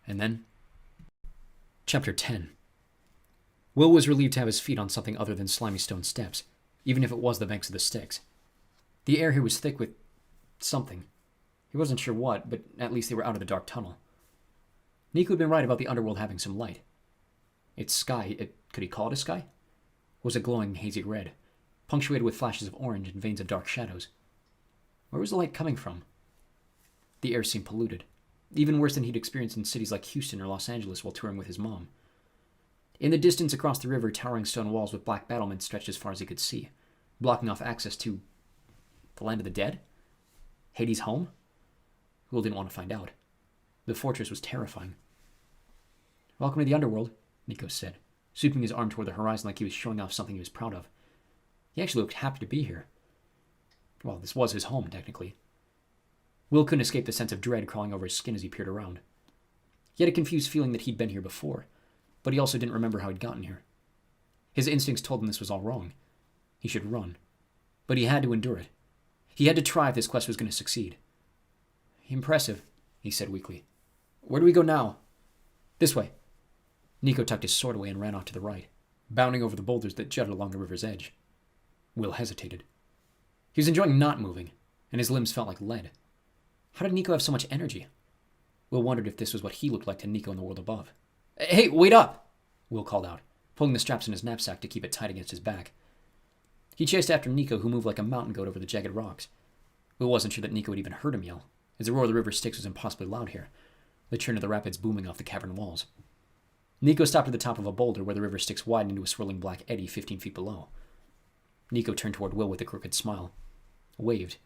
And then... Chapter 10. Will was relieved to have his feet on something other than slimy stone steps, even if it was the banks of the Styx. The air here was thick with... something. He wasn't sure what, but at least they were out of the dark tunnel. Nico had been right about the underworld having some light. Its sky, could he call it a sky? Was a glowing, hazy red, punctuated with flashes of orange and veins of dark shadows. Where was the light coming from? The air seemed polluted, even worse than he'd experienced in cities like Houston or Los Angeles while touring with his mom. In the distance across the river, towering stone walls with black battlements stretched as far as he could see, blocking off access to... the land of the dead? Hades' home? Will didn't want to find out. The fortress was terrifying. "Welcome to the underworld," Nico said, sweeping his arm toward the horizon like he was showing off something he was proud of. He actually looked happy to be here. Well, this was his home, technically. Will couldn't escape the sense of dread crawling over his skin as he peered around. He had a confused feeling that he'd been here before, but he also didn't remember how he'd gotten here. His instincts told him this was all wrong. He should run. But he had to endure it. He had to try if this quest was going to succeed. "Impressive," he said weakly. "Where do we go now?" "This way." Nico tucked his sword away and ran off to the right, bounding over the boulders that jutted along the river's edge. Will hesitated. He was enjoying not moving, and his limbs felt like lead. How did Nico have so much energy? Will wondered if this was what he looked like to Nico in the world above. "Hey, wait up!" Will called out, pulling the straps in his knapsack to keep it tight against his back. He chased after Nico, who moved like a mountain goat over the jagged rocks. Will wasn't sure that Nico had even heard him yell, as the roar of the river Styx was impossibly loud here, the churn of the rapids booming off the cavern walls. Nico stopped at the top of a boulder where the river Styx widened into a swirling black eddy 15 feet below. Nico turned toward Will with a crooked smile, waved,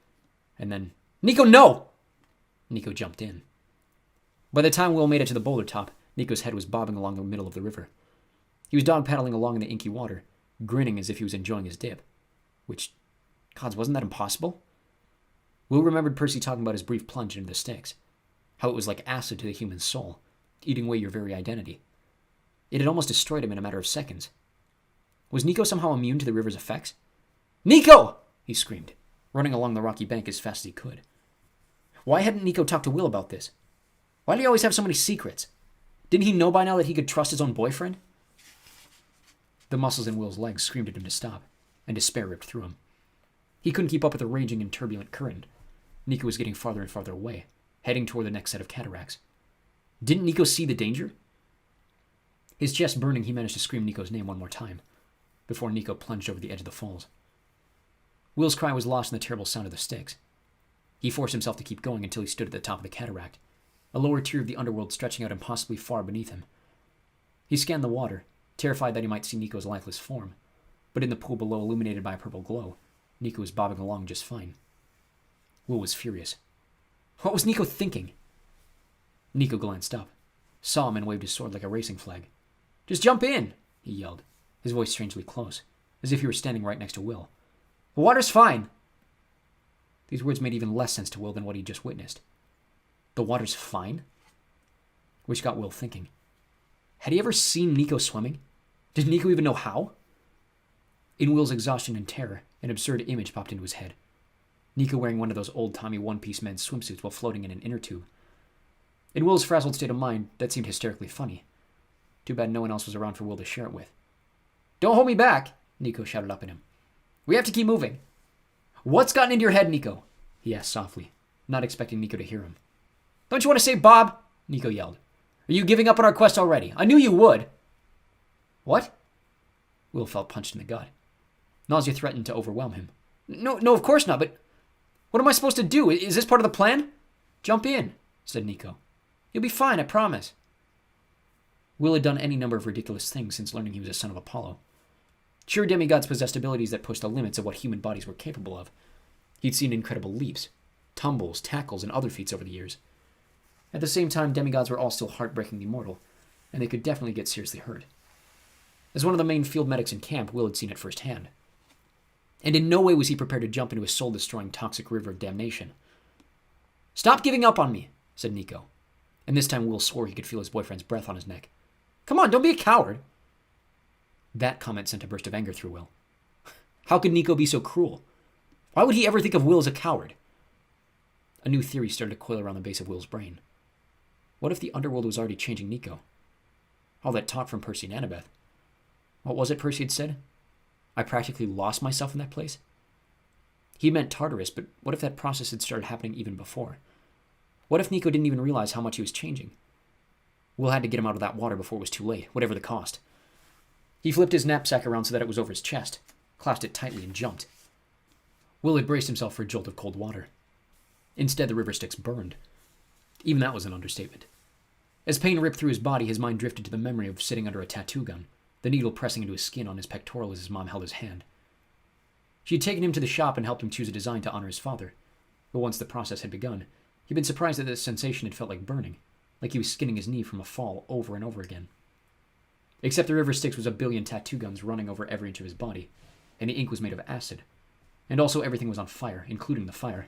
and then, "Nico, no!" Nico jumped in. By the time Will made it to the boulder top, Nico's head was bobbing along the middle of the river. He was dog-paddling along in the inky water, grinning as if he was enjoying his dip. Which, gods, wasn't that impossible? Will remembered Percy talking about his brief plunge into the Styx, how it was like acid to the human soul, eating away your very identity. It had almost destroyed him in a matter of seconds. Was Nico somehow immune to the river's effects? "Nico!" he screamed, running along the rocky bank as fast as he could. Why hadn't Nico talked to Will about this? Why did he always have so many secrets? Didn't he know by now that he could trust his own boyfriend? The muscles in Will's legs screamed at him to stop, and despair ripped through him. He couldn't keep up with the raging and turbulent current. Nico was getting farther and farther away, heading toward the next set of cataracts. Didn't Nico see the danger? His chest burning, he managed to scream Nico's name one more time, before Nico plunged over the edge of the falls. Will's cry was lost in the terrible sound of the Styx. He forced himself to keep going until he stood at the top of the cataract, a lower tier of the underworld stretching out impossibly far beneath him. He scanned the water, terrified that he might see Nico's lifeless form, but in the pool below, illuminated by a purple glow, Nico was bobbing along just fine. Will was furious. What was Nico thinking? Nico glanced up, saw him, and waved his sword like a racing flag. "Just jump in!" he yelled, his voice strangely close, as if he were standing right next to Will. "The water's fine!" These words made even less sense to Will than what he'd just witnessed. The water's fine? Which got Will thinking. Had he ever seen Nico swimming? Did Nico even know how? In Will's exhaustion and terror, an absurd image popped into his head. Nico wearing one of those old-timey one-piece men's swimsuits while floating in an inner tube. In Will's frazzled state of mind, that seemed hysterically funny. Too bad no one else was around for Will to share it with. "Don't hold me back!" Nico shouted up at him. "We have to keep moving." "What's gotten into your head, Nico?" he asked softly, not expecting Nico to hear him. "Don't you want to save Bob?" Nico yelled. "Are you giving up on our quest already? I knew you would." "What?" Will felt punched in the gut. Nausea threatened to overwhelm him. No, of course not, but what am I supposed to do? Is this part of the plan?" "Jump in," said Nico. "You'll be fine, I promise." Will had done any number of ridiculous things since learning he was a son of Apollo. Sure, demigods possessed abilities that pushed the limits of what human bodies were capable of. He'd seen incredible leaps, tumbles, tackles, and other feats over the years. At the same time, demigods were all still heartbreakingly mortal, and they could definitely get seriously hurt. As one of the main field medics in camp, Will had seen it firsthand. And in no way was he prepared to jump into a soul-destroying toxic river of damnation. "Stop giving up on me," said Nico. And this time Will swore he could feel his boyfriend's breath on his neck. "Come on, don't be a coward." That comment sent a burst of anger through Will. How could Nico be so cruel? Why would he ever think of Will as a coward? A new theory started to coil around the base of Will's brain. What if the underworld was already changing Nico? All that talk from Percy and Annabeth. What was it Percy had said? I practically lost myself in that place? He meant Tartarus, but what if that process had started happening even before? What if Nico didn't even realize how much he was changing? Will had to get him out of that water before it was too late, whatever the cost. He flipped his knapsack around so that it was over his chest, clasped it tightly, and jumped. Will had braced himself for a jolt of cold water. Instead, the river Styx burned. Even that was an understatement. As pain ripped through his body, his mind drifted to the memory of sitting under a tattoo gun, the needle pressing into his skin on his pectoral as his mom held his hand. She had taken him to the shop and helped him choose a design to honor his father, but once the process had begun, he'd been surprised that the sensation had felt like burning, like he was skinning his knee from a fall over and over again. Except the river Styx was a billion tattoo guns running over every inch of his body, and the ink was made of acid, and also everything was on fire, including the fire.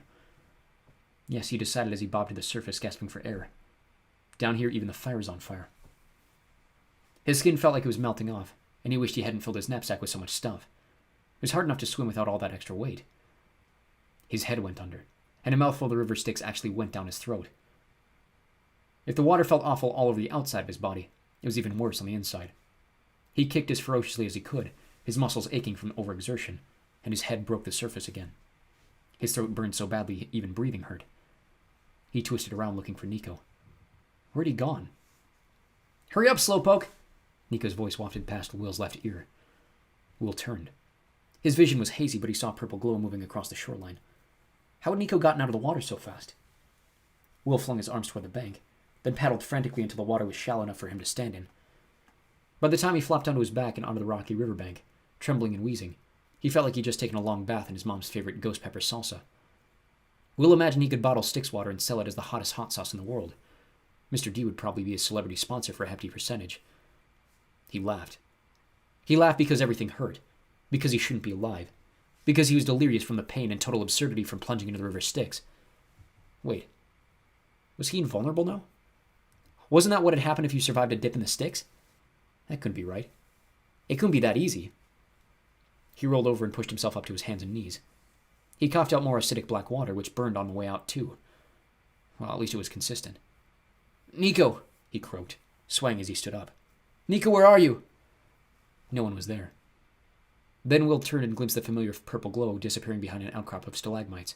Yes, he decided as he bobbed to the surface, gasping for air. Down here, even the fire is on fire. His skin felt like it was melting off, and he wished he hadn't filled his knapsack with so much stuff. It was hard enough to swim without all that extra weight. His head went under, and a mouthful of the river Styx actually went down his throat. If the water felt awful all over the outside of his body, it was even worse on the inside. He kicked as ferociously as he could, his muscles aching from overexertion, and his head broke the surface again. His throat burned so badly even breathing hurt. He twisted around looking for Nico. Where'd he gone? Hurry up, slowpoke! Nico's voice wafted past Will's left ear. Will turned. His vision was hazy, but he saw a purple glow moving across the shoreline. How had Nico gotten out of the water so fast? Will flung his arms toward the bank, then paddled frantically until the water was shallow enough for him to stand in. By the time he flopped onto his back and onto the rocky riverbank, trembling and wheezing, he felt like he'd just taken a long bath in his mom's favorite ghost pepper salsa. Will imagined he could bottle Styx water and sell it as the hottest hot sauce in the world. Mr. D would probably be a celebrity sponsor for a hefty percentage. He laughed. He laughed because everything hurt, because he shouldn't be alive, because he was delirious from the pain and total absurdity from plunging into the river Styx. Wait, was he invulnerable now? Wasn't that what had happened if you survived a dip in the Styx? That couldn't be right. It couldn't be that easy. He rolled over and pushed himself up to his hands and knees. He coughed out more acidic black water, which burned on the way out too. Well, at least it was consistent. Nico, he croaked, swaying as he stood up. Nico, where are you? No one was there. Then Will turned and glimpsed the familiar purple glow disappearing behind an outcrop of stalagmites.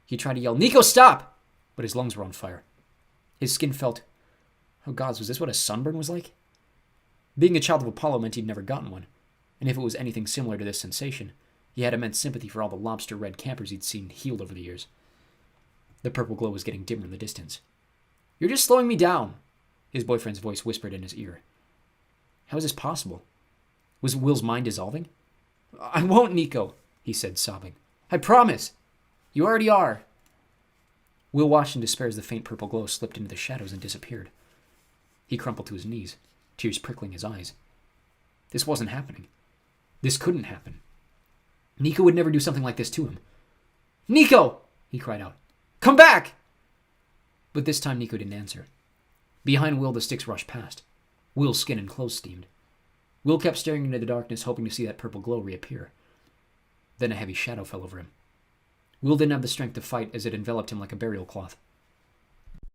He tried to yell, Nico, stop! But his lungs were on fire. His skin felt... Oh gods, was this what a sunburn was like? Being a child of Apollo meant he'd never gotten one, and if it was anything similar to this sensation, he had immense sympathy for all the lobster-red campers he'd seen healed over the years. The purple glow was getting dimmer in the distance. You're just slowing me down, his boyfriend's voice whispered in his ear. How is this possible? Was Will's mind dissolving? I won't, Nico, he said, sobbing. I promise. You already are. Will watched in despair as the faint purple glow slipped into the shadows and disappeared. He crumpled to his knees, tears prickling his eyes. This wasn't happening. This couldn't happen. Nico would never do something like this to him. Nico! He cried out. Come back! But this time Nico didn't answer. Behind Will, the Styx rushed past. Will's skin and clothes steamed. Will kept staring into the darkness, hoping to see that purple glow reappear. Then a heavy shadow fell over him. Will didn't have the strength to fight as it enveloped him like a burial cloth.